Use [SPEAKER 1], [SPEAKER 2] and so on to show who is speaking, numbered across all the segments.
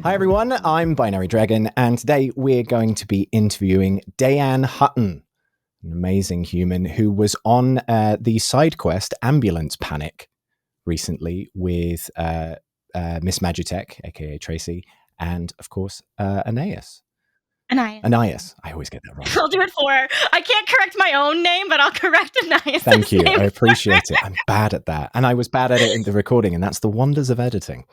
[SPEAKER 1] Hi everyone, I'm Binary Dragon, and today we're going to be interviewing Dayanne Hutton, an amazing human who was on the side quest Ambulance Panic recently with Miss Magitech, aka Tracy, and of course Anais. Anais. I always get that wrong.
[SPEAKER 2] I'll do it for her. I can't correct my own name, but I'll correct Anais.
[SPEAKER 1] Thank you. I appreciate it. I'm bad at that. And I was bad at it in the recording, and that's the wonders of editing.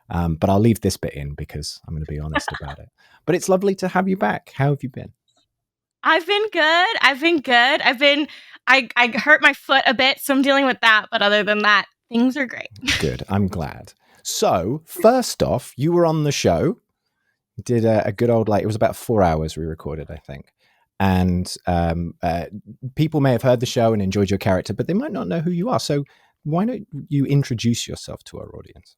[SPEAKER 1] But I'll leave this bit in because I'm going to be honest about it. But it's lovely to have you back. How have you been?
[SPEAKER 2] I've been good. I hurt my foot a bit, so I'm dealing with that. But other than that, things are great.
[SPEAKER 1] Good. I'm glad. So first off, you were on the show. You did a good old, it was about 4 hours we recorded, I think. And people may have heard the show and enjoyed your character, but they might not know who you are. So why don't you introduce yourself to our audience?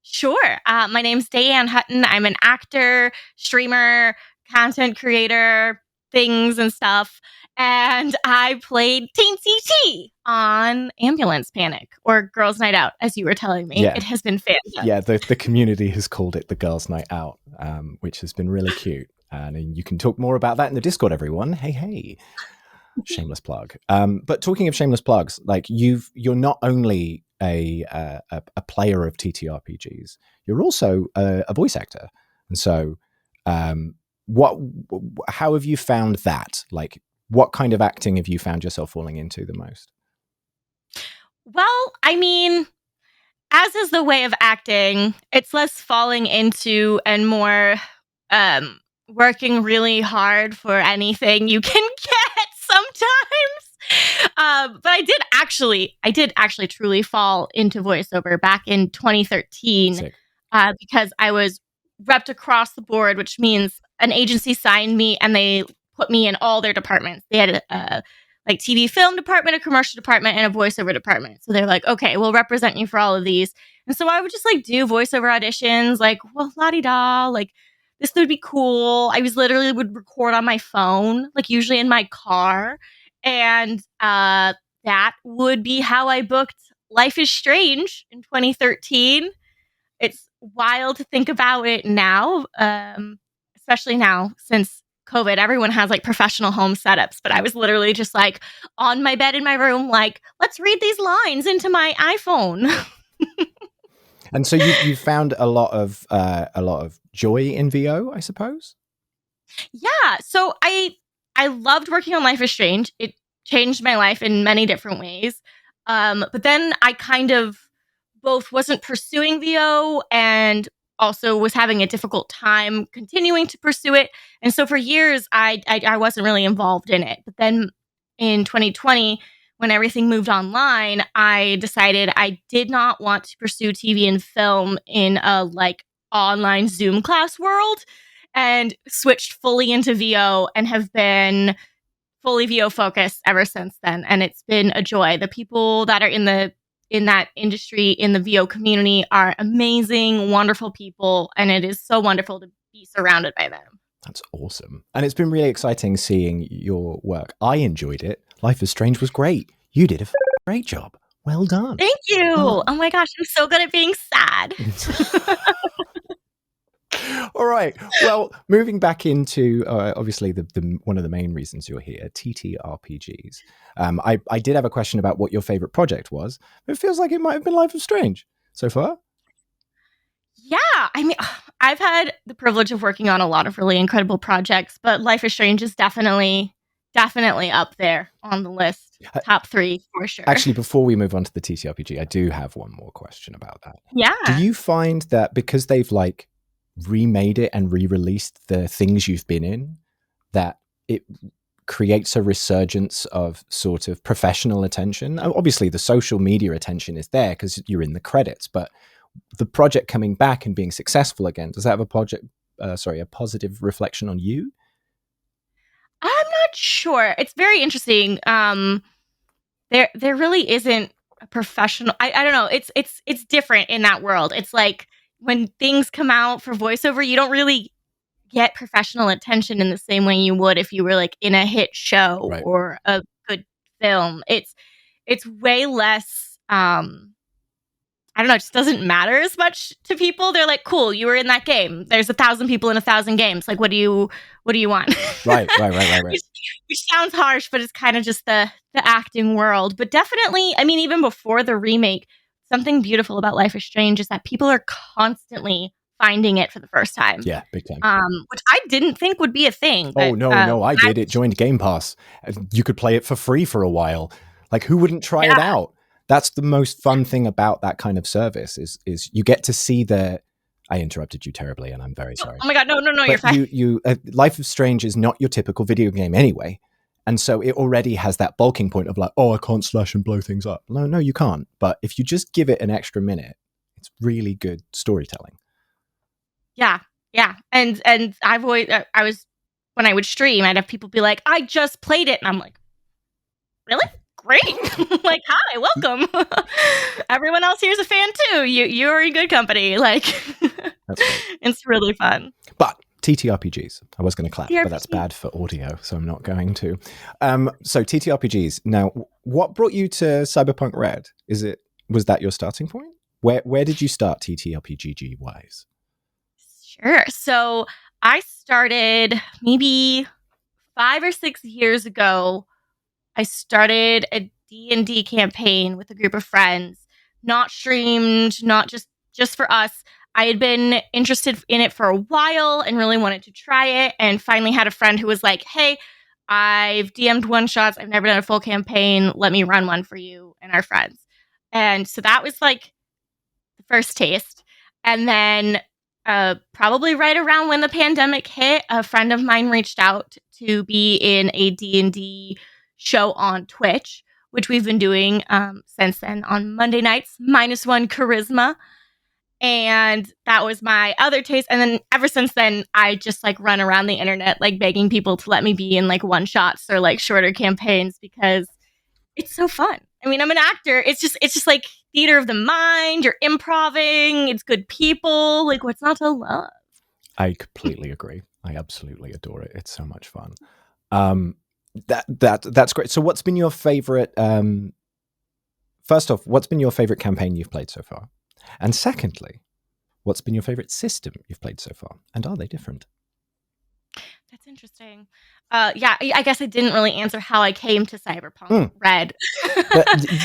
[SPEAKER 2] Sure. My name's Dayanne Hutton. I'm an actor, streamer, content creator, things and stuff. And I played TeesieT on Ambulance Panic, or Girls Night Out, as you were telling me. Yeah. It has been fantastic.
[SPEAKER 1] Yeah, the community has called it the Girls Night Out, which has been really cute. And you can talk more about that in the Discord, everyone. Hey. Shameless plug. But talking of shameless plugs, you're not only a player of TTRPGs, you're also a voice actor. And so how have you found that? What kind of acting have you found yourself falling into the most?
[SPEAKER 2] Well, I mean, as is the way of acting, it's less falling into and more working really hard for anything you can get sometimes. But I did actually truly fall into voiceover back in 2013 because I was repped across the board, which means an agency signed me and they put me in all their departments. They had a TV film department, a commercial department, and a voiceover department. So they're like, okay, we'll represent you for all of these. And so I would just do voiceover auditions, la-di-da, this would be cool. I would record on my phone, usually in my car. And that would be how I booked Life is Strange in 2013. It's wild to think about it now, especially now since COVID. Everyone has professional home setups, but I was literally just on my bed in my room, let's read these lines into my iPhone.
[SPEAKER 1] And so you found a lot of joy in VO, I suppose.
[SPEAKER 2] Yeah. So I loved working on Life is Strange. It changed my life in many different ways. But then I kind of both wasn't pursuing VO and also was having a difficult time continuing to pursue it. And so for years, I wasn't really involved in it. But then in 2020, when everything moved online, I decided I did not want to pursue TV and film in a online Zoom class world, and switched fully into VO and have been fully VO focused ever since then. And it's been a joy. The people that are in that industry, in the VO community, are amazing, wonderful people. And it is so wonderful to be surrounded by them.
[SPEAKER 1] That's awesome. And it's been really exciting seeing your work. I enjoyed it. Life is Strange was great. You did a great job. Well done.
[SPEAKER 2] Thank you. Oh my gosh, I'm so good at being sad.
[SPEAKER 1] All right. Well, moving back into obviously the one of the main reasons you're here, TTRPGs. I did have a question about what your favorite project was, but it feels like it might have been Life is Strange so far.
[SPEAKER 2] Yeah, I mean, I've had the privilege of working on a lot of really incredible projects, but Life is Strange is definitely up there on the list. Top 3 for sure.
[SPEAKER 1] Actually, before we move on to the TTRPG, I do have one more question about that.
[SPEAKER 2] Yeah.
[SPEAKER 1] Do you find that because they've remade it and re-released the things you've been in, that it creates a resurgence of sort of professional attention? Obviously, the social media attention is there because you're in the credits, but the project coming back and being successful again, does that have a positive reflection on you?
[SPEAKER 2] I'm not sure. It's very interesting. There really isn't a professional. I don't know. It's different in that world. It's when things come out for voiceover, you don't really get professional attention in the same way you would if you were in a hit show, right, or a good film. It's way less I don't know, it just doesn't matter as much to people. They're like, cool, you were in that game. There's 1,000 people in 1,000 games. Like, what do you want?
[SPEAKER 1] Right.
[SPEAKER 2] Which sounds harsh, but it's kind of just the acting world. But definitely, I mean, even before the remake, something beautiful about Life is Strange is that people are constantly finding it for the first time.
[SPEAKER 1] Yeah, big time.
[SPEAKER 2] Which I didn't think would be a thing. But,
[SPEAKER 1] no, I did. It joined Game Pass. You could play it for free for a while. Like, who wouldn't try it out? That's the most fun thing about that kind of service is you get to see the. I interrupted you terribly, and I'm very sorry.
[SPEAKER 2] Oh my god, no, but you're fine.
[SPEAKER 1] Life is Strange is not your typical video game anyway, and so it already has that bulking point of like, I can't slash and blow things up. No, you can't. But if you just give it an extra minute, it's really good storytelling.
[SPEAKER 2] Yeah, and I've always when I would stream, I'd have people be like, "I just played it," and I'm like, "Really? Great! Like, hi, welcome. Everyone else here is a fan too. You're in good company. Like,
[SPEAKER 1] that's great.
[SPEAKER 2] It's really fun."
[SPEAKER 1] But TTRPGs, I was going to clap, but that's bad for audio, so I'm not going to. So TTRPGs. Now, what brought you to cyberpunkred? Was that your starting point? Where did you start TTRPG wise?
[SPEAKER 2] Sure. So I started maybe 5 or 6 years ago. I started a D&D campaign with a group of friends, not streamed, not just for us. I had been interested in it for a while and really wanted to try it, and finally had a friend who was like, "Hey, I've DM'd one-shots. I've never done a full campaign. Let me run one for you and our friends." And so that was like the first taste. And then probably right around when the pandemic hit, a friend of mine reached out to be in a D&D show on Twitch, which we've been doing since then on Monday nights, -1 charisma. And that was my other taste. And then ever since then, I just like run around the internet, like begging people to let me be in like one-shots or like shorter campaigns because it's so fun. I mean, I'm an actor. It's just like theater of the mind. You're improving. It's good people. Like, what's not to love?
[SPEAKER 1] I completely agree. I absolutely adore it. It's so much fun. That's great. So what's been your favorite, first off, what's been your favorite campaign you've played so far? And secondly, what's been your favorite system you've played so far? And are they different?
[SPEAKER 2] That's interesting. Yeah, I guess I didn't really answer how I came to cyberpunkred.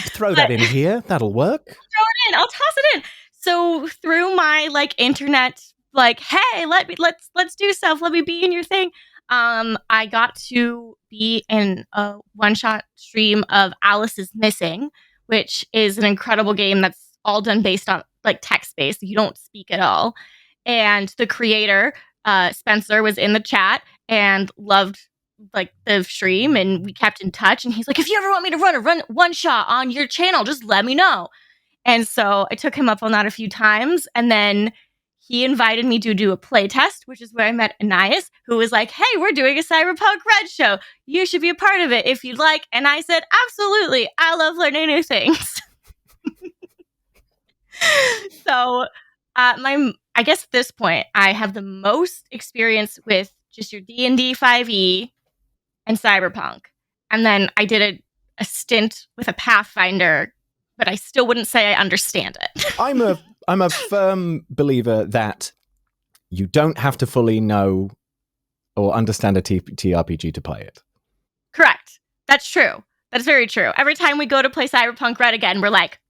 [SPEAKER 1] Throw that in here. That'll work.
[SPEAKER 2] Throw it in. I'll toss it in. So through my like internet, like, hey, let's do stuff. Let me be in your thing. I got to be in a one-shot stream of Alice is Missing, which is an incredible game that's all done based on like text-based. You don't speak at all. And the creator, Spencer, was in the chat and loved like the stream, and we kept in touch. And he's like, if you ever want me to run one shot on your channel, just let me know. And so I took him up on that a few times, and then he invited me to do a play test, which is where I met Anais, who was like, hey, we're doing a cyberpunkred show. You should be a part of it if you'd like. And I said, absolutely. I love learning new things. So I guess at this point, I have the most experience with just your D&D 5e and Cyberpunk. And then I did a stint with a Pathfinder, but I still wouldn't say I understand it.
[SPEAKER 1] I'm a firm believer that you don't have to fully know or understand a TRPG to play it.
[SPEAKER 2] Correct. That's true. That's very true. Every time we go to play Cyberpunkred again, we're like,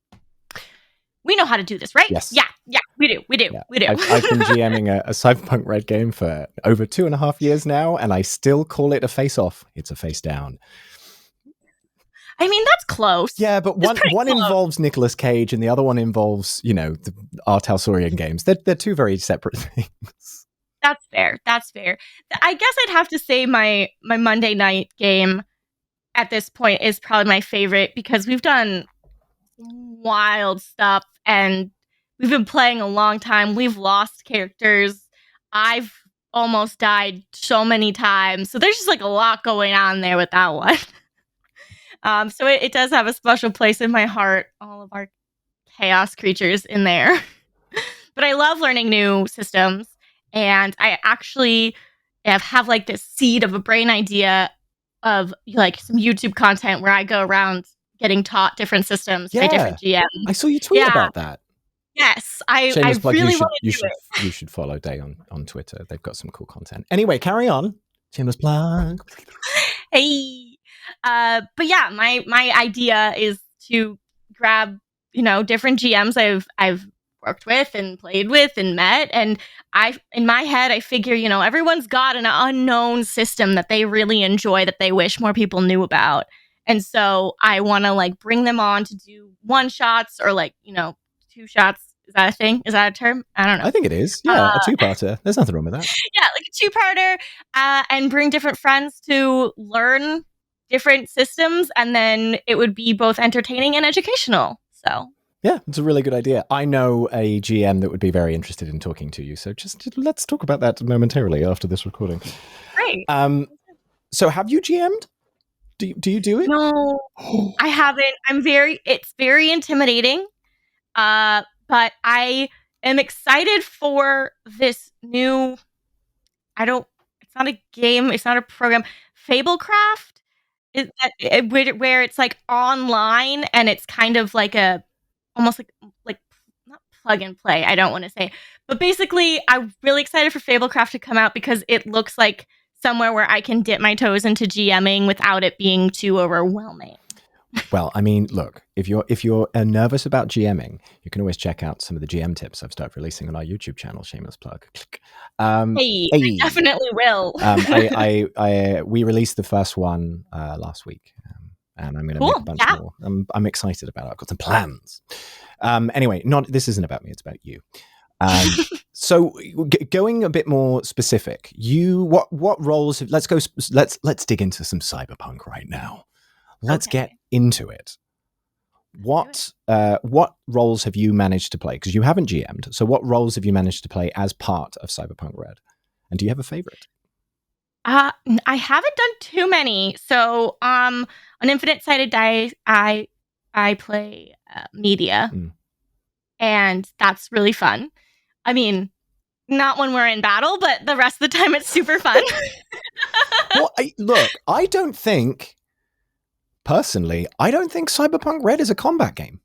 [SPEAKER 2] we know how to do this, right?
[SPEAKER 1] Yes.
[SPEAKER 2] Yeah, we do. Yeah.
[SPEAKER 1] I've been GMing a cyberpunkred game for over 2.5 years now, and I still call it a face-off. It's a face-down.
[SPEAKER 2] I mean, that's close.
[SPEAKER 1] Yeah, but one involves Nicolas Cage, and the other one involves, the Art Talsorian games. They're two very separate things.
[SPEAKER 2] That's fair. I guess I'd have to say my Monday night game at this point is probably my favorite because we've done wild stuff and we've been playing a long time. We've lost characters. I've almost died so many times. So there's just like a lot going on there with that one. So it does have a special place in my heart, all of our chaos creatures in there. But I love learning new systems. And I actually have like this seed of a brain idea of like some YouTube content where I go around getting taught different systems by different GMs.
[SPEAKER 1] I saw you tweet about that.
[SPEAKER 2] Yes, I
[SPEAKER 1] Shameless plug.
[SPEAKER 2] really
[SPEAKER 1] You should
[SPEAKER 2] want to do it.
[SPEAKER 1] you should follow Daye on Twitter. They've got some cool content. Anyway, carry on. Shameless plug.
[SPEAKER 2] Hey, but yeah, my idea is to grab different GMs I've worked with and played with and met, and in my head I figure everyone's got an unknown system that they really enjoy that they wish more people knew about, and so I want to like bring them on to do one shots or like two shots. Is that a thing? Is that a term? I don't know.
[SPEAKER 1] I think it is. Yeah, a two-parter. There's nothing wrong with that.
[SPEAKER 2] Yeah, like a two-parter, and bring different friends to learn different systems, and then it would be both entertaining and educational. So
[SPEAKER 1] yeah, it's a really good idea. I know a GM that would be very interested in talking to you, so just let's talk about that momentarily after this recording.
[SPEAKER 2] Great.
[SPEAKER 1] So have you GM'd? Do you do it?
[SPEAKER 2] No, I haven't. It's very intimidating. But I am excited for this new. It's not a game. It's not a program. Fablecraft is where it's like online and it's kind of like almost like not plug and play. I don't want to say, but basically, I'm really excited for Fablecraft to come out because it looks like somewhere where I can dip my toes into GMing without it being too overwhelming.
[SPEAKER 1] Well, I mean, look, if you're nervous about GMing, you can always check out some of the GM tips I've started releasing on our YouTube channel. Shameless plug.
[SPEAKER 2] Hey, I definitely will.
[SPEAKER 1] We released the first one last week, and I'm going to make a bunch more. I'm excited about it. I've got some plans. Anyway, this isn't about me. It's about you. So going a bit more specific, what roles? Let's dig into some cyberpunk right now. Let's get into it. What roles have you managed to play? Because you haven't GM'd. So what roles have you managed to play as part of cyberpunkred? And do you have a favorite?
[SPEAKER 2] I haven't done too many. So on Infinite Sided Daye, I play media, and that's really fun. I mean, not when we're in battle, but the rest of the time it's super fun.
[SPEAKER 1] Well, I don't think. Personally, I don't think cyberpunkred is a combat game.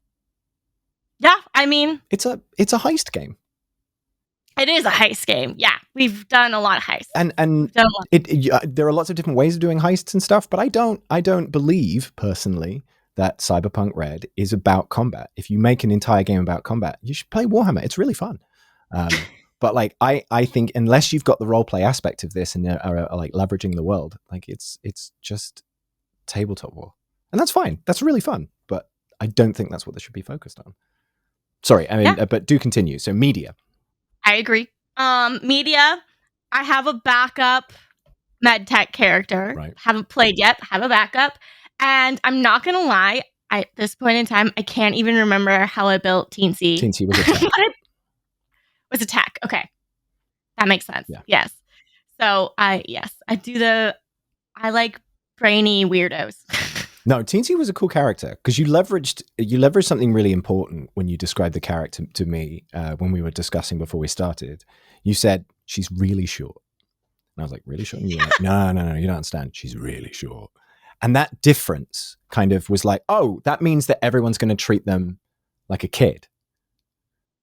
[SPEAKER 2] Yeah, I mean,
[SPEAKER 1] it's a heist game.
[SPEAKER 2] It is a heist game. Yeah, we've done a lot of heists.
[SPEAKER 1] And there are lots of different ways of doing heists and stuff, but I don't believe personally that cyberpunkred is about combat. If you make an entire game about combat, you should play Warhammer. It's really fun. But like I think unless you've got the role play aspect of this and are like leveraging the world, like it's just tabletop war. And that's fine. That's really fun. But I don't think that's what this should be focused on. Sorry, I mean, but do continue. So media.
[SPEAKER 2] I agree. Media, I have a backup medtech character.
[SPEAKER 1] Right.
[SPEAKER 2] Haven't played yet. Have a backup. And I'm not going to lie. At this point in time, I can't even remember how I built Teensy.
[SPEAKER 1] Teensy was a tech.
[SPEAKER 2] Was a tech. Okay. That makes sense.
[SPEAKER 1] Yeah.
[SPEAKER 2] Yes. So I like brainy weirdos.
[SPEAKER 1] No, Teensy was a cool character because you leveraged something really important when you described the character to me when we were discussing before we started. You said she's really short, and I was like, really short? And you were like, no, you don't understand. She's really short, and that difference kind of was like, oh, that means that everyone's going to treat them like a kid.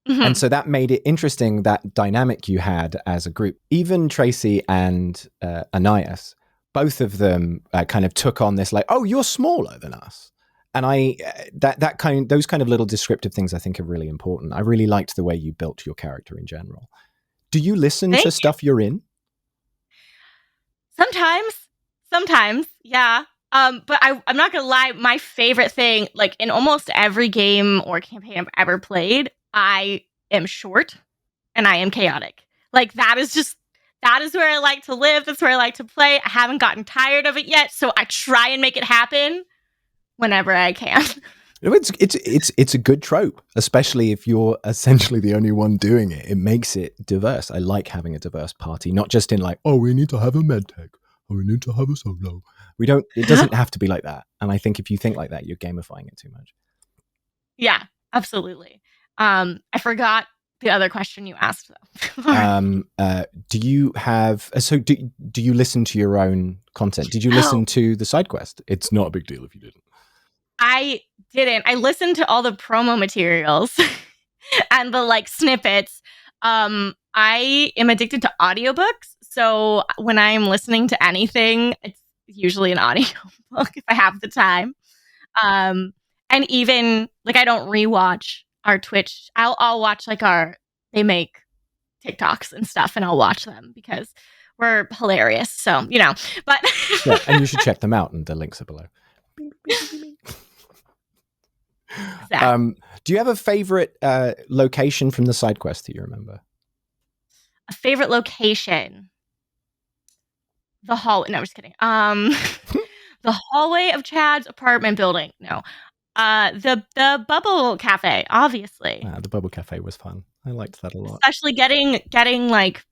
[SPEAKER 1] Mm-hmm. And so that made it interesting, that dynamic you had as a group. Even Tracy and Anais, both of them kind of took on this like, oh, you're smaller than us. And those kind of little descriptive things I think are really important. I really liked the way you built your character in general. Do you listen to stuff you're in?
[SPEAKER 2] Sometimes, yeah. But I'm not gonna lie, my favorite thing, like in almost every game or campaign I've ever played, I am short and I am chaotic. Like that is where I like to live. That's where I like to play. I haven't gotten tired of it yet, so I try and make it happen whenever I can.
[SPEAKER 1] It's a good trope, especially if you're essentially the only one doing it. It makes it diverse. I like having a diverse party, not just in like, oh, we need to have a medtech, or we need to have a solo. It doesn't have to be like that. And I think if you think like that, you're gamifying it too much.
[SPEAKER 2] Yeah, absolutely. I forgot the other question you asked though.
[SPEAKER 1] Do you have do you listen to your own content? Did you listen to the side quest? It's not a big deal if you didn't.
[SPEAKER 2] I didn't. I listened to all the promo materials. and the like snippets. I am addicted to audiobooks. So when I'm listening to anything, it's usually an audiobook if I have the time. And even like I don't rewatch our Twitch. I'll watch like they make TikToks and stuff, and I'll watch them because we're hilarious. So but
[SPEAKER 1] yeah, and you should check them out, and the links are below. Exactly. Do you have a favorite location from the side quest that you remember?
[SPEAKER 2] A favorite location? The hallway. No, I'm just kidding. The hallway of Chad's apartment building. No. The Bubble Cafe, obviously.
[SPEAKER 1] The Bubble Cafe was fun. I liked that a lot.
[SPEAKER 2] Especially getting like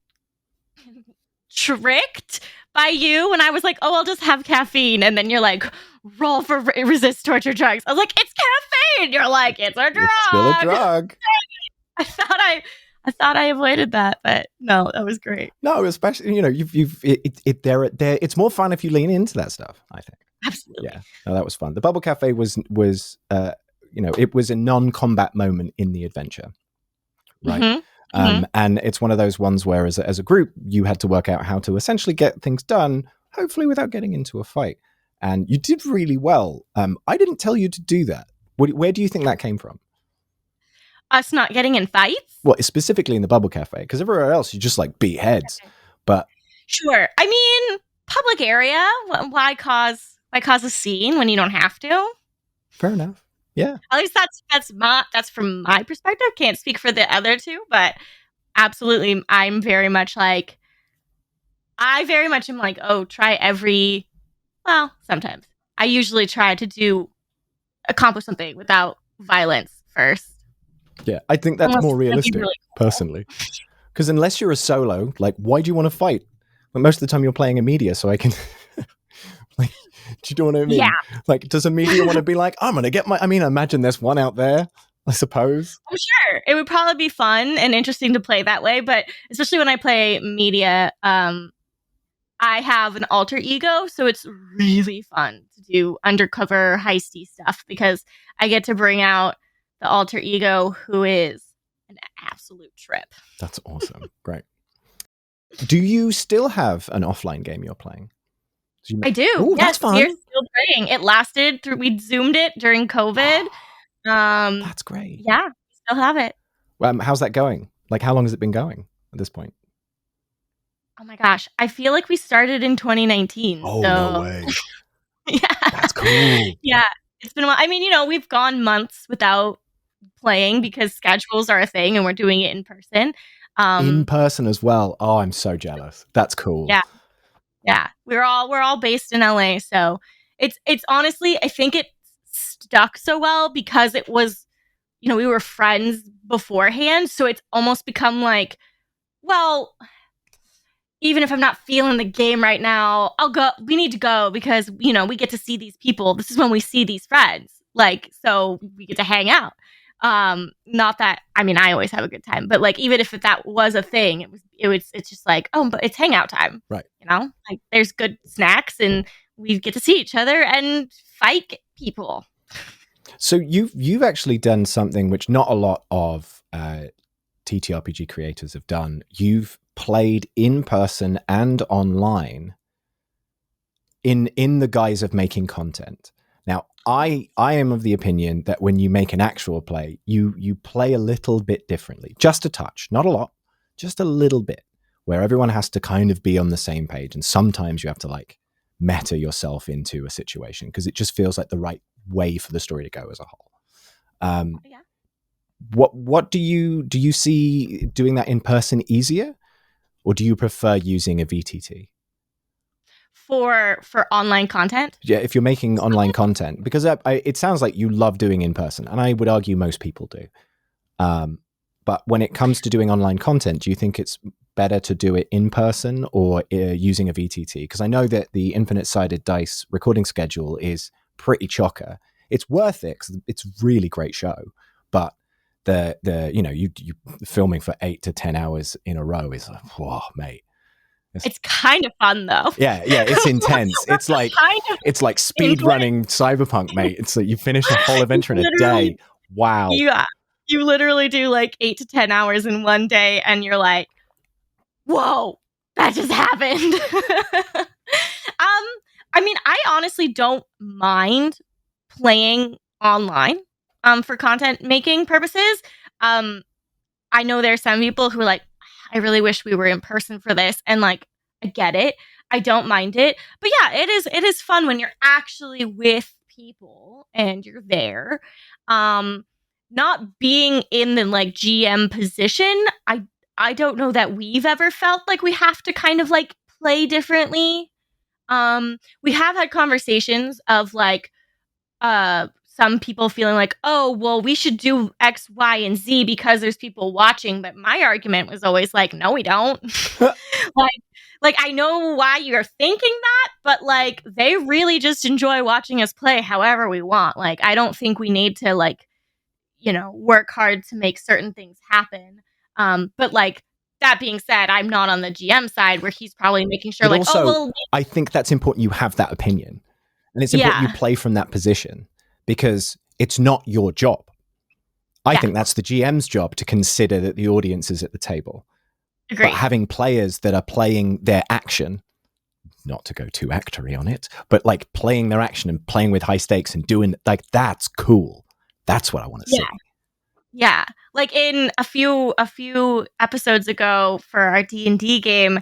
[SPEAKER 2] tricked by you when I was like, oh, I'll just have caffeine, and then you're like, roll for resist torture drugs. I was like, it's caffeine. You're like, it's a drug.
[SPEAKER 1] It's still a drug.
[SPEAKER 2] I thought I avoided that, but no, that was great.
[SPEAKER 1] No, especially it's more fun if you lean into that stuff, I think.
[SPEAKER 2] Absolutely.
[SPEAKER 1] Yeah, no, that was fun. The Bubble Cafe was it was a non-combat moment in the adventure, right? Mm-hmm. And it's one of those ones where as a group you had to work out how to essentially get things done, hopefully without getting into a fight. And you did really well. I didn't tell you to do that. Where do you think that came from?
[SPEAKER 2] Us not getting in fights?
[SPEAKER 1] Well, specifically in the Bubble Cafe, because everywhere else you just like beat heads. Okay. But
[SPEAKER 2] sure, I mean, public area. Why cause a scene when you don't have to?
[SPEAKER 1] Fair enough. Yeah.
[SPEAKER 2] At least that's from my perspective. Can't speak for the other two, but absolutely, I'm very much like. I very much am like, oh, try every. Well, sometimes I usually try to accomplish something without violence first.
[SPEAKER 1] Yeah, I think that's more realistic, really cool. Personally. Because unless you're a solo, like, why do you want to fight? But most of the time you're playing a media, so I can... like, do you know what I mean?
[SPEAKER 2] Yeah.
[SPEAKER 1] Like, does a media want to be like, I'm going to get my... I mean, imagine there's one out there, I suppose.
[SPEAKER 2] I'm sure. It would probably be fun and interesting to play that way, but especially when I play media, I have an alter ego, so it's really fun to do undercover heisty stuff because I get to bring out the alter ego who is an absolute trip.
[SPEAKER 1] That's awesome. Great. Do you still have an offline game you're playing?
[SPEAKER 2] I do.
[SPEAKER 1] Ooh, yes, that's fun.
[SPEAKER 2] We're still playing. It lasted through. We zoomed it during COVID.
[SPEAKER 1] That's great.
[SPEAKER 2] Yeah, we still have it.
[SPEAKER 1] How's that going? Like, how long has it been going at this point?
[SPEAKER 2] Oh my gosh, I feel like we started in 2019.
[SPEAKER 1] Oh, no way.
[SPEAKER 2] Yeah,
[SPEAKER 1] that's cool.
[SPEAKER 2] Yeah, it's been a while. I mean, we've gone months without playing because schedules are a thing, and we're doing it in person.
[SPEAKER 1] In person as well. Oh, I'm so jealous. That's cool.
[SPEAKER 2] Yeah. We're all based in LA, so it's honestly, I think it stuck so well because it was, we were friends beforehand, so it's almost become like, well, even if I'm not feeling the game right now, I'll go. We need to go because, we get to see these people. This is when we see these friends. Like, so we get to hang out. Not that, I mean, I always have a good time, but like, even if that was a thing, it's just like, oh, but it's hangout time.
[SPEAKER 1] Right.
[SPEAKER 2] Like there's good snacks and we get to see each other and fight people.
[SPEAKER 1] So you've actually done something which not a lot of TTRPG creators have done. You've played in person and online in the guise of making content. Now, I am of the opinion that when you make an actual play, you play a little bit differently, just a touch, not a lot, just a little bit, where everyone has to kind of be on the same page. And sometimes you have to like meta yourself into a situation because it just feels like the right way for the story to go as a whole.
[SPEAKER 2] Yeah.
[SPEAKER 1] What do you see doing that in person easier, or do you prefer using a VTT?
[SPEAKER 2] For online content?
[SPEAKER 1] Yeah, if you're making online content, because it sounds like you love doing in person, and I would argue most people do. But when it comes to doing online content, do you think it's better to do it in person or using a VTT? Because I know that the infinite-sided dice recording schedule is pretty chocker. It's worth it because it's a really great show, but you filming for 8 to 10 hours in a row is like, whoa, mate.
[SPEAKER 2] It's kind of fun though.
[SPEAKER 1] Yeah, it's intense. It's like speed running cyberpunk, mate. It's like you finish a whole adventure in a day. Wow.
[SPEAKER 2] Yeah. You literally do like 8 to 10 hours in one day, and you're like, whoa, that just happened. I mean, I honestly don't mind playing online for content making purposes. I know there are some people who are like, I really wish we were in person for this, and like, I get it. I don't mind it. But yeah, it is fun when you're actually with people and you're there. Not being in the like GM position, I don't know that we've ever felt like we have to kind of like play differently. We have had conversations of like some people feeling like, oh, well, we should do X, Y, and Z because there's people watching. But my argument was always like, no, we don't. like I know why you're thinking that, but like they really just enjoy watching us play however we want. Like, I don't think we need to like, work hard to make certain things happen. But like, that being said, I'm not on the GM side where he's probably making sure, but like,
[SPEAKER 1] also, oh, well, I think that's important you have that opinion. And it's important you play from that position because it's not your job. I think that's the GM's job to consider that the audience is at the table. Agreed. But having players that are playing their action, not to go too actory on it, but like playing their action and playing with high stakes and doing like, that's cool. That's what I want to see.
[SPEAKER 2] Yeah. Like in a few episodes ago for our D&D game,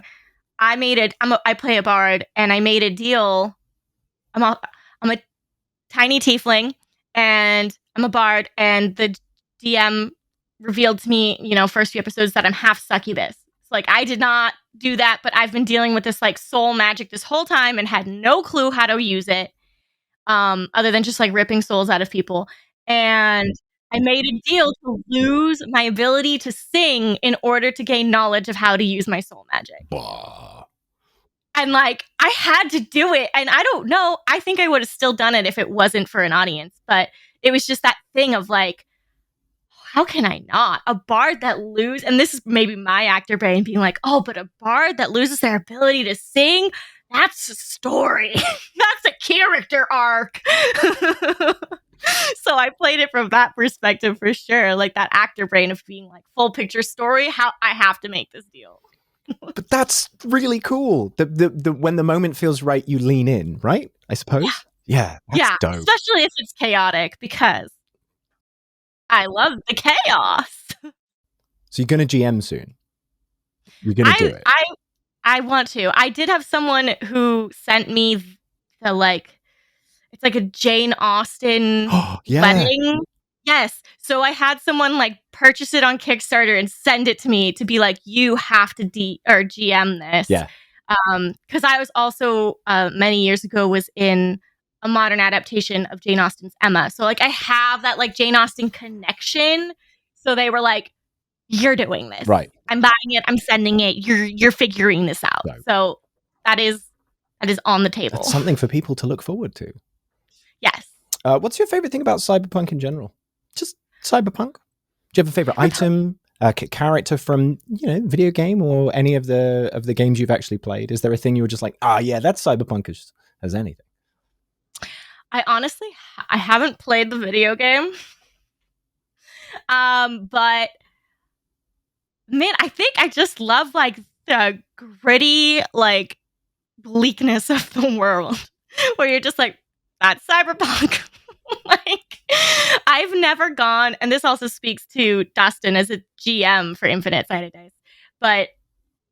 [SPEAKER 2] I play a bard and I made a deal. I'm a tiny tiefling and I'm a bard, and the DM revealed to me, first few episodes that I'm half succubus. So like, I did not do that, but I've been dealing with this like soul magic this whole time and had no clue how to use it, other than just like ripping souls out of people. And I made a deal to lose my ability to sing in order to gain knowledge of how to use my soul magic. And like, I had to do it. And I don't know, I think I would have still done it if it wasn't for an audience. But it was just that thing of like, how can I not? A bard that loses, and this is maybe my actor brain being like, oh, but a bard that loses their ability to sing, that's a story. That's a character arc. So I played it from that perspective for sure. Like that actor brain of being like, full picture story, how I have to make this deal.
[SPEAKER 1] But that's really cool. The when the moment feels right, you lean in, right? I suppose. Yeah. That's dope.
[SPEAKER 2] Especially if it's chaotic, because I love the chaos.
[SPEAKER 1] So you're going to GM soon. You're going to do it.
[SPEAKER 2] I want to. I did have someone who sent me the like, it's like a Jane Austen wedding. Yes. So I had someone like purchase it on Kickstarter and send it to me to be like, you have to GM this.
[SPEAKER 1] Yeah.
[SPEAKER 2] Because I was also many years ago was in a modern adaptation of Jane Austen's Emma. So like I have that like Jane Austen connection. So they were like, you're doing this.
[SPEAKER 1] Right.
[SPEAKER 2] I'm buying it. I'm sending it. You're figuring this out. Right. So that is on the table.
[SPEAKER 1] That's something for people to look forward to.
[SPEAKER 2] Yes.
[SPEAKER 1] What's your favorite thing about cyberpunk in general? Just cyberpunk? Do you have a favorite item, character from video game or any of the games you've actually played? Is there a thing you were just like, yeah, that's cyberpunk as anything?
[SPEAKER 2] I honestly haven't played the video game, but man, I think I just love like the gritty like bleakness of the world, where you're just like, that's cyberpunk. Like, I've never gone, and this also speaks to Dustin as a GM for Infinite Sided Dice, but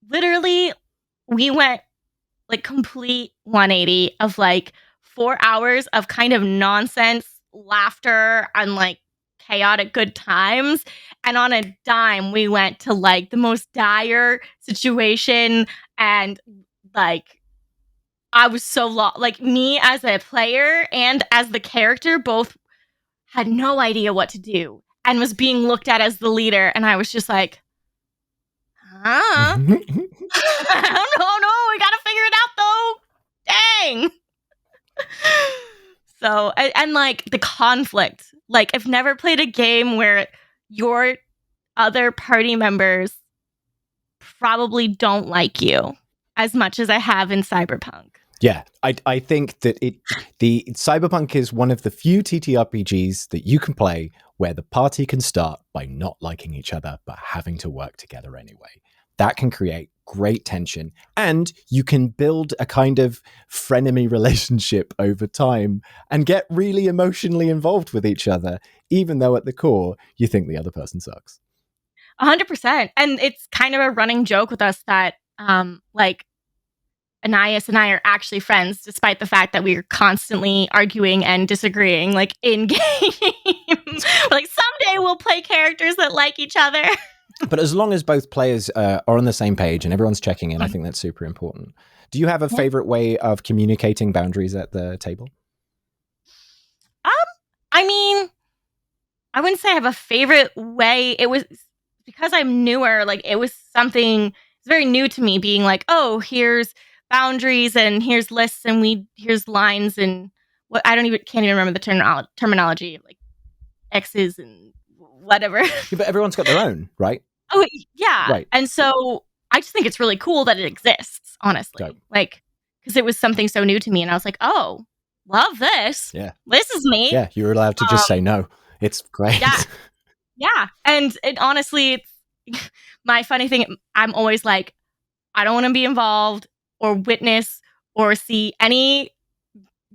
[SPEAKER 2] literally we went like complete 180 of like 4 hours of kind of nonsense, laughter, and like chaotic good times. And on a dime, we went to like the most dire situation, and like I was so lost. Like me as a player and as the character both had no idea what to do and was being looked at as the leader. And I was just like, I don't know. We got to figure it out though. Dang. So, and like the conflict, like I've never played a game where your other party members probably don't like you as much as I have in Cyberpunk.
[SPEAKER 1] Yeah, I think that the Cyberpunk is one of the few TTRPGs that you can play where the party can start by not liking each other, but having to work together anyway. That can create great tension, and you can build a kind of frenemy relationship over time and get really emotionally involved with each other, even though at the core, you think the other person sucks.
[SPEAKER 2] 100%. And it's kind of a running joke with us that, like, Anais and I are actually friends, despite the fact that we are constantly arguing and disagreeing, like, in game. Like, someday we'll play characters that like each other.
[SPEAKER 1] But as long as both players are on the same page and everyone's checking in, I think that's super important. Do you have a favorite way of communicating boundaries at the table?
[SPEAKER 2] I mean, I wouldn't say I have a favorite way. It was because I'm newer, like, it was something, it's very new to me, being like, oh, here's boundaries and here's lists and here's lines and what can't even remember the terminology, like X's and whatever.
[SPEAKER 1] Yeah, but everyone's got their own, right?
[SPEAKER 2] Oh, yeah.
[SPEAKER 1] Right.
[SPEAKER 2] And so I just think it's really cool that it exists, honestly.
[SPEAKER 1] Right.
[SPEAKER 2] Like, because it was something so new to me and I was like, oh, love this.
[SPEAKER 1] Yeah.
[SPEAKER 2] This is me.
[SPEAKER 1] Yeah, you're allowed to just say no. It's great.
[SPEAKER 2] Yeah. Yeah. And it honestly, my funny thing, I'm always like, I don't want to be involved or witness or see any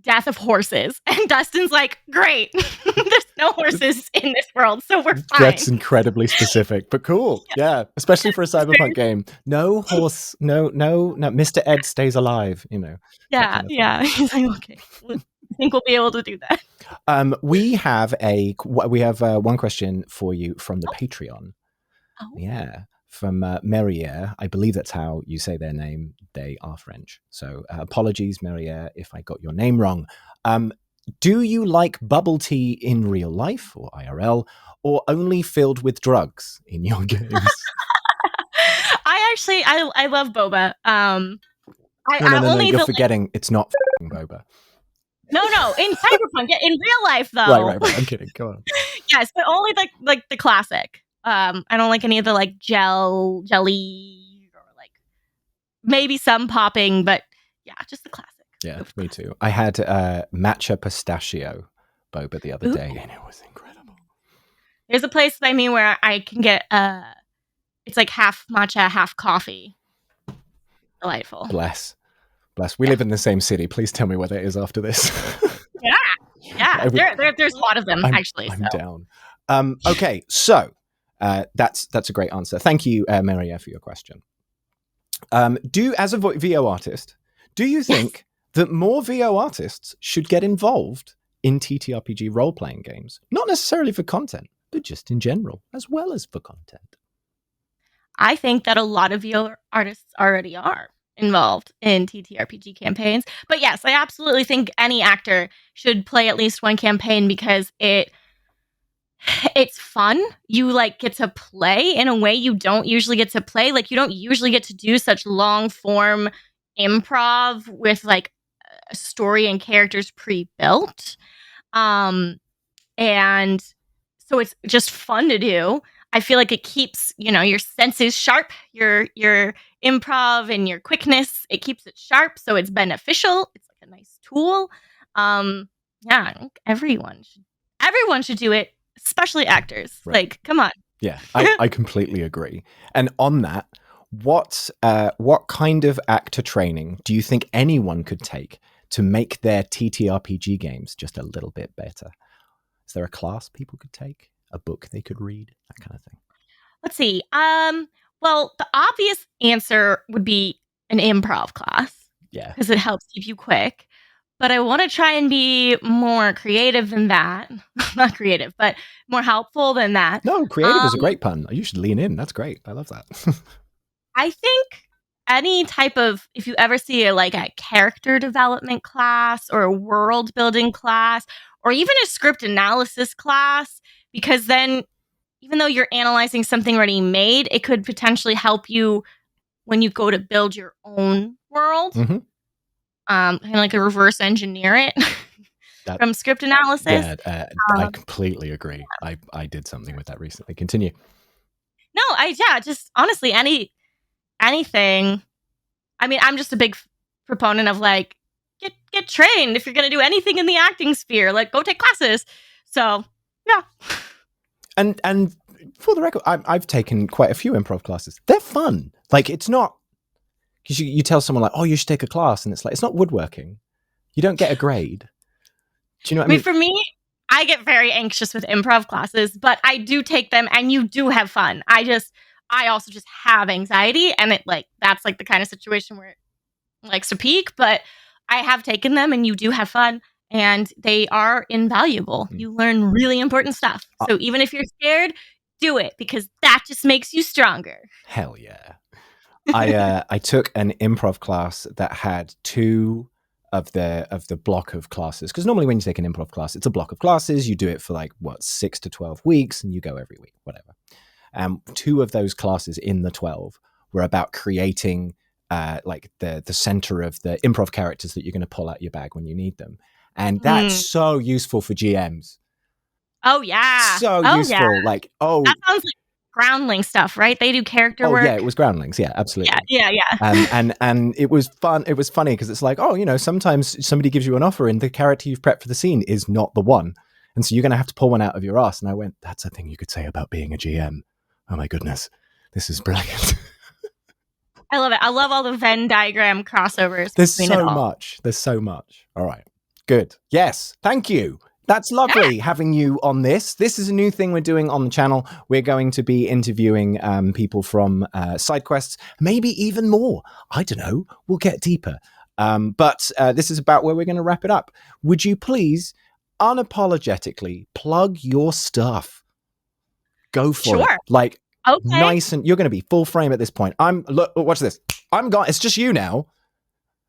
[SPEAKER 2] death of horses. And Dustin's like, great. There's no horses in this world, so we're fine.
[SPEAKER 1] That's incredibly specific, but cool. Yeah. Especially for a cyberpunk game. No horse, no, Mr. Ed stays alive, you know.
[SPEAKER 2] Yeah, kind of yeah. He's like, okay. I think we'll be able to do that.
[SPEAKER 1] We have one question for you from the Patreon.
[SPEAKER 2] Oh.
[SPEAKER 1] Yeah. From Merriere. I believe that's how you say their name. They are French. So apologies, Merriere, if I got your name wrong. Do you like bubble tea in real life or IRL, or only filled with drugs in your games?
[SPEAKER 2] I love boba.
[SPEAKER 1] No, you're forgetting it's not boba.
[SPEAKER 2] No, in cyberpunk, in real life though.
[SPEAKER 1] Right. I'm kidding. Go on.
[SPEAKER 2] Yes, but only like the classic. I don't like any of the like jelly or like maybe some popping, but yeah, just the classic.
[SPEAKER 1] Yeah, me too. I had matcha pistachio boba the other day, and it was incredible.
[SPEAKER 2] There's a place by me where I can get it's like half matcha, half coffee. Delightful.
[SPEAKER 1] Bless. We live in the same city. Please tell me where that is after this.
[SPEAKER 2] Yeah. There's a lot of them, actually.
[SPEAKER 1] I'm down. Okay, so that's a great answer. Thank you, Maria, for your question. As a VO artist, do you think that more VO artists should get involved in TTRPG role-playing games? Not necessarily for content, but just in general, as well as for content.
[SPEAKER 2] I think that a lot of VO artists already are involved in TTRPG campaigns. But yes, I absolutely think any actor should play at least one campaign because it's fun. You like get to play in a way you don't usually get to play. Like you don't usually get to do such long form improv with like a story and characters pre-built. And so it's just fun to do. I feel like it keeps, your senses sharp, your improv and your quickness, it keeps it sharp. So it's beneficial. It's like a nice tool. I think everyone should do it, especially actors. Right. Like, come on.
[SPEAKER 1] Yeah, I completely agree. And on that, what kind of actor training do you think anyone could take to make their TTRPG games just a little bit better? Is there a class people could take? A book they could read? That kind of thing.
[SPEAKER 2] Let's see. Well, the obvious answer would be an improv class.
[SPEAKER 1] Yeah.
[SPEAKER 2] Because it helps keep you quick. But I want to try and be more creative than that. Not creative, but more helpful than that.
[SPEAKER 1] No, creative is a great pun. You should lean in. That's great. I love that.
[SPEAKER 2] I think any type of, if you ever see a character development class or a world building class, or even a script analysis class, because then even though you're analyzing something already made, it could potentially help you when you go to build your own world.
[SPEAKER 1] Mm-hmm.
[SPEAKER 2] Kind of like a reverse engineer it from script analysis.
[SPEAKER 1] Yeah, I completely agree. I did something with that recently. Continue.
[SPEAKER 2] No, just honestly, anything. I mean, I'm just a big proponent of get trained if you're going to do anything in the acting sphere. Like, go take classes. So, yeah.
[SPEAKER 1] And for the record, I've taken quite a few improv classes. They're fun. Like, it's not, because you tell someone like, oh, you should take a class, and it's like, it's not woodworking. You don't get a grade. Do you know what I mean?
[SPEAKER 2] For me, I get very anxious with improv classes, but I do take them, and you do have fun. I also just have anxiety, and that's like the kind of situation where it likes to peak, but I have taken them, and you do have fun. And they are invaluable. You learn really important stuff. So even if you're scared, do it, because that just makes you stronger.
[SPEAKER 1] Hell yeah. I took an improv class that had 2 of the block of classes, because normally when you take an improv class, it's a block of classes. You do it for 6 to 12 weeks, and you go every week, whatever. 2 of those classes in the 12 were about creating the center of the improv characters that you're going to pull out your bag when you need them. And that's so useful for GMs.
[SPEAKER 2] Oh, yeah.
[SPEAKER 1] So useful.
[SPEAKER 2] Yeah. That sounds like Groundling stuff, right? They do character work.
[SPEAKER 1] Oh, yeah, it was Groundlings. Yeah, absolutely.
[SPEAKER 2] Yeah.
[SPEAKER 1] And it was fun. It was funny because it's like, sometimes somebody gives you an offer and the character you've prepped for the scene is not the one. And so you're going to have to pull one out of your ass. And I went, that's a thing you could say about being a GM. Oh, my goodness. This is brilliant.
[SPEAKER 2] I love it. I love all the Venn diagram crossovers.
[SPEAKER 1] There's so much. All right. Good. Yes. Thank you. That's lovely having you on this. This is a new thing we're doing on the channel. We're going to be interviewing people from SideQuests, maybe even more. I don't know. We'll get deeper. But this is about where we're going to wrap it up. Would you please unapologetically plug your stuff? Go for it.
[SPEAKER 2] Okay.
[SPEAKER 1] Nice, and you're going to be full frame at this point. Look, watch this. I'm gone. It's just you now.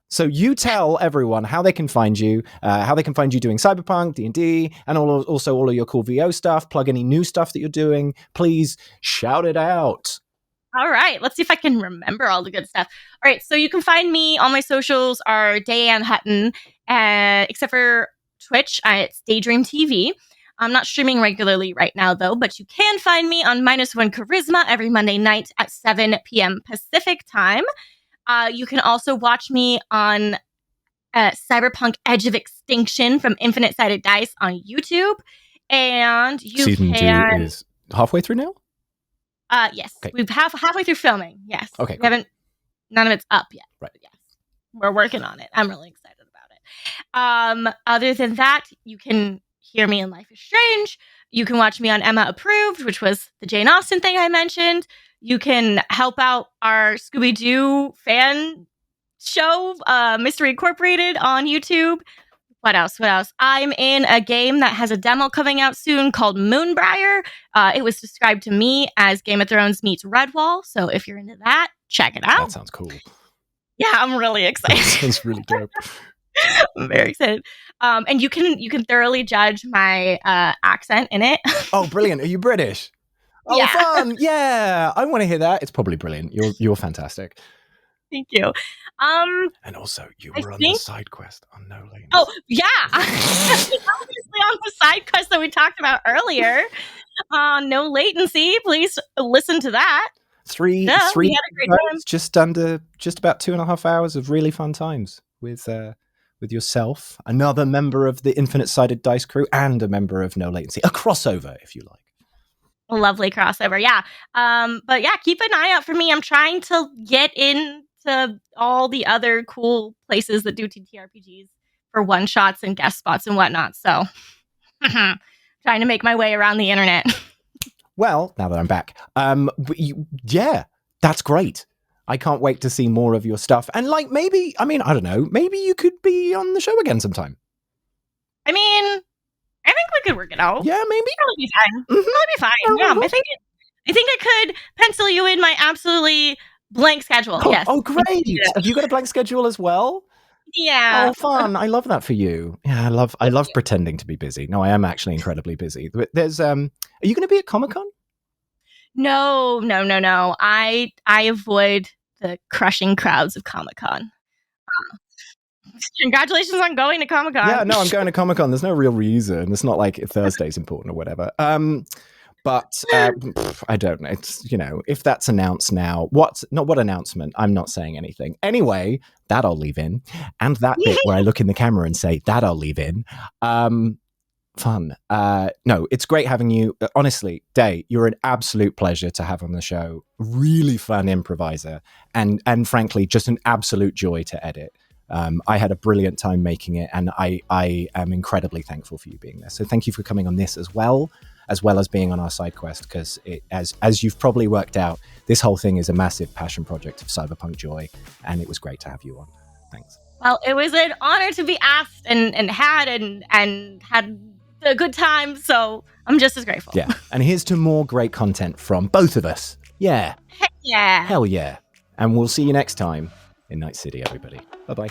[SPEAKER 1] So you tell everyone how they can find you, doing Cyberpunk, D&D, and also all of your cool VO stuff. Plug any new stuff that you're doing. Please shout it out.
[SPEAKER 2] All right. Let's see if I can remember all the good stuff. All right. So you can find me on my socials are Dayanne Hutton, except for Twitch. It's Daydream TV. I'm not streaming regularly right now, though, but you can find me on -1 Charisma every Monday night at 7 p.m. Pacific time. You can also watch me on Cyberpunk Edge of Extinction from Infinite Sided Dice on YouTube. And
[SPEAKER 1] Season 2 is halfway through now?
[SPEAKER 2] Yes.
[SPEAKER 1] Okay.
[SPEAKER 2] We've halfway through filming. Yes.
[SPEAKER 1] Okay.
[SPEAKER 2] We haven't, none of it's up yet.
[SPEAKER 1] Right.
[SPEAKER 2] Yes. We're working on it. I'm really excited about it. Other than that, you can hear me in Life is Strange. You can watch me on Emma Approved, which was the Jane Austen thing I mentioned. You can help out our Scooby-Doo fan show, Mystery Incorporated, on YouTube. What else? I'm in a game that has a demo coming out soon called Moonbriar. It was described to me as Game of Thrones meets Redwall. So if you're into that, check it out.
[SPEAKER 1] That sounds cool.
[SPEAKER 2] Yeah, I'm really excited.
[SPEAKER 1] That sounds really dope.
[SPEAKER 2] I'm very excited. And you can thoroughly judge my accent in it.
[SPEAKER 1] Oh, brilliant. Are you British? Oh, yeah. Fun. Yeah. I want to hear that. It's probably brilliant. You're fantastic.
[SPEAKER 2] Thank you.
[SPEAKER 1] And also, you were on the side quest on No Latency.
[SPEAKER 2] Oh, yeah. Obviously on the side quest that we talked about earlier. No Latency. Please listen to that.
[SPEAKER 1] Three
[SPEAKER 2] we had a great time.
[SPEAKER 1] Just about 2.5 hours of really fun times with yourself, another member of the Infinite Sided Dice crew, and a member of No Latency. A crossover, if you like.
[SPEAKER 2] A lovely crossover, yeah. But yeah, keep an eye out for me. I'm trying to get into all the other cool places that do TTRPGs for one-shots and guest spots and whatnot. So, trying to make my way around the internet.
[SPEAKER 1] Well, now that I'm back, yeah, that's great. I can't wait to see more of your stuff. And maybe, I don't know, maybe you could be on the show again sometime.
[SPEAKER 2] I think we could work it out.
[SPEAKER 1] Yeah, maybe.
[SPEAKER 2] It'll be fine. Mm-hmm. It'll be fine. Yeah, I think I could pencil you in my absolutely blank schedule.
[SPEAKER 1] Oh,
[SPEAKER 2] yes.
[SPEAKER 1] Oh, great. Have you got a blank schedule as well?
[SPEAKER 2] Yeah.
[SPEAKER 1] Oh, fun. I love that for you. Yeah, I love pretending to be busy. No, I am actually incredibly busy. But there's are you going to be at Comic-Con?
[SPEAKER 2] No. I avoid the crushing crowds of Comic-Con. Congratulations on going to Comic-Con.
[SPEAKER 1] Yeah, no, I'm going to Comic-Con. There's no real reason. It's not like Thursday's important or whatever. But I don't know. It's, if that's announced now, what announcement? I'm not saying anything. Anyway, that I'll leave in. And that bit where I look in the camera and say, that I'll leave in. Fun. No, it's great having you. Honestly, Daye, you're an absolute pleasure to have on the show. Really fun improviser, and frankly, just an absolute joy to edit. I had a brilliant time making it, and I am incredibly thankful for you being there. So thank you for coming on this as well as being on our side quest, because as you've probably worked out, this whole thing is a massive passion project of cyberpunk joy, and it was great to have you on. Thanks.
[SPEAKER 2] Well, it was an honor to be asked and had a good time, so I'm just as grateful.
[SPEAKER 1] Yeah, and here's to more great content from both of us. Yeah.
[SPEAKER 2] Heck yeah.
[SPEAKER 1] Hell yeah. And we'll see you next time in Night City, everybody. Bye-bye.